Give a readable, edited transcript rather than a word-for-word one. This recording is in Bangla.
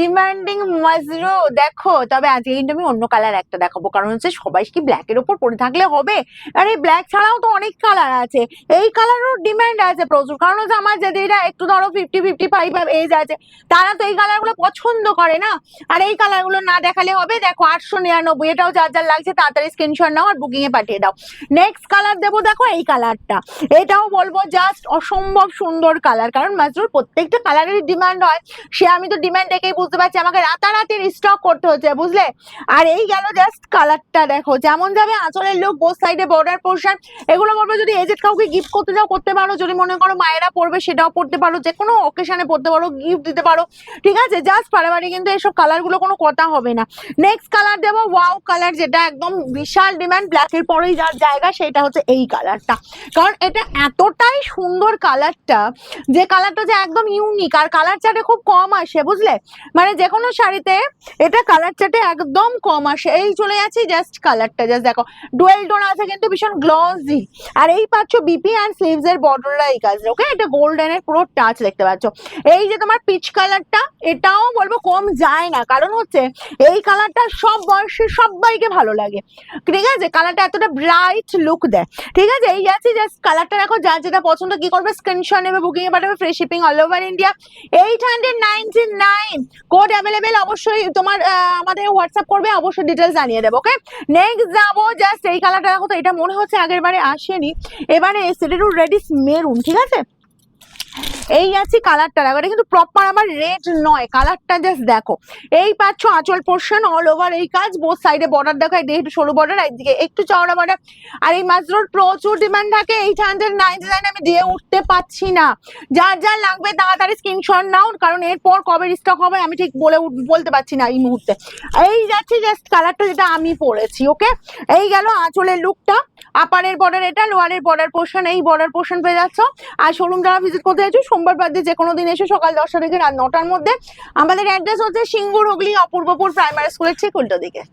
ডিমান্ডিং মাজরো দেখো। তবে আজকে কিন্তু আমি অন্য কালার একটা দেখাবো, কারণ হচ্ছে সবাই কি ব্ল্যাকের ওপর পরে থাকলে হবে? আরে ব্ল্যাক ছাড়াও তো অনেক কালার আছে, এই কালারও ডিমান্ড আছে প্রচুর। কারণ হচ্ছে আমার যেদিরা একটু ধরো 50-55 এজ আছে, তারা তো এই কালারগুলো পছন্দ করে না। আর এই কালারগুলো না দেখালে হবে? দেখো 899, এটাও যার যার লাগছে তাড়াতাড়ি স্ক্রিনশট নাও আর বুকিং এ পাঠিয়ে দাও। নেক্সট কালার দেবো, দেখো এই কালারটা, এটাও বলবো জাস্ট অসম্ভব সুন্দর কালার। কারণ মাজরুর প্রত্যেকটা কালারেরই ডিমান্ড হয়, সে আমি তো ডিমান্ড দেখেই বুঝতে পারছি আমাকে রাতারাতি স্টক করতে হচ্ছে, বুঝলে? আর এই গেল জাস্ট কালারটা, দেখো যেমন যাবে আঁচলের লুক, বোথ সাইডে বর্ডার পোর্শন। এগুলো বলবো যদি এজেড কাউকে গিফট করতে যাও করতে পারো, যদি মনে করো মায়েরা পড়বে সেটাও পড়তে পারো, যে কোনো অকেশনে পড়তে পারো, গিফট দিতে পারো, ঠিক আছে? জাস্ট পারাবারি কিন্তু এইসব কালারগুলো কোনো কথা হবে না। নেক্সট কালার দেবো ওয়াও কালার, যেটা একদম বিশাল ডিমান্ড, ব্ল্যাকের পরেই যার জায়গা সেটা হচ্ছে এই কালারটা। কারণ এটা এতটাই সুন্দর কালারটা, যে কালারটা যে একদম ইউনিক, আর কালার চার্টে খুব কম আসে, বুঝলে? মানে যে কোনো শাড়িতে এটা কালার চার্টে একদম কম আসে। এই চলে যাচ্ছি জাস্ট কালারটা, জাস্ট দেখো ডুয়েল টোন আছে কিন্তু ভীষণ গ্লসি। আর এই পাচ্ছ বিপি অ্যান্ড স্লিভস এর বর্ডারটা এই কাজ, ওকে? এটা গোল্ডেন এর পুরো টাচ দেখতে পাচ্ছ। এই যে তোমার পিচ কালারটা, এটাও বলবো কম যায় না, কারণ হচ্ছে এই কালারটা সব বয়সে সবাইকে ভালো লাগে, ঠিক আছে? কালারটা এতটা ব্রাইট লুক দেয়, ঠিক আছে? এই যাচ্ছি জাস্ট কালারটা দেখো, যার যেটা পছন্দ কি করবে স্ক্রিনশট নেবে, বুকিং এ পাঠাবে, free shipping all over India. 899 code available, অবশ্যই তোমার আমাদের হোয়াটসঅ্যাপ করবে, অবশ্যই ডিটেলস জানিয়ে দেবো, ওকে? নেক্সট যাবো জাস্ট এই কালারটা, দেখো তো এটা মনে হচ্ছে আগের বারে আসেনি, এবারে এসেছে রেডিশ মেরুন, ঠিক আছে? এই আছে কালারটা, দেখো এটা কিন্তু প্রপার আমার রেড নয়, কালারটা জাস্ট দেখো। এই পাচ্ছ আঁচল পোর্শন অল ওভার এই কাজ, বোথ সাইডে বর্ডার দেখো, এই একটু সরু বর্ডার, একদিকে একটু চওড়া বর্ডার। আর এই মাজরুর প্রচুর ডিমান্ড থাকে, 899 আমি দিয়ে উঠতে পাচ্ছি না। যার যার লাগবে তাড়াতাড়ি স্ক্রিনশট নাও, কারণ এরপর কবে স্টক হবে আমি ঠিক বলতে পারছি না এই মুহূর্তে। এই যাচ্ছে জাস্ট কালারটা যেটা আমি পরেছি, ওকে? এই গেল আঁচলের লুকটা, আপারের বর্ডার এটা, লোয়ারের বর্ডার পোর্শন, এই বর্ডার পোর্শন পেয়ে যাচ্ছ। আর শোরুম যারা ভিজিট করতে যাচ্ছ সোমবার বাদ দিয়ে যে কোনো দিন এসে সকাল 10টা থেকে রাত 9টার মধ্যে। আমাদের অ্যাড্রেস হচ্ছে সিঙ্গুর হুগলি অপূর্বপুর প্রাইমারি স্কুলের ঠিক উল্টো দিকে।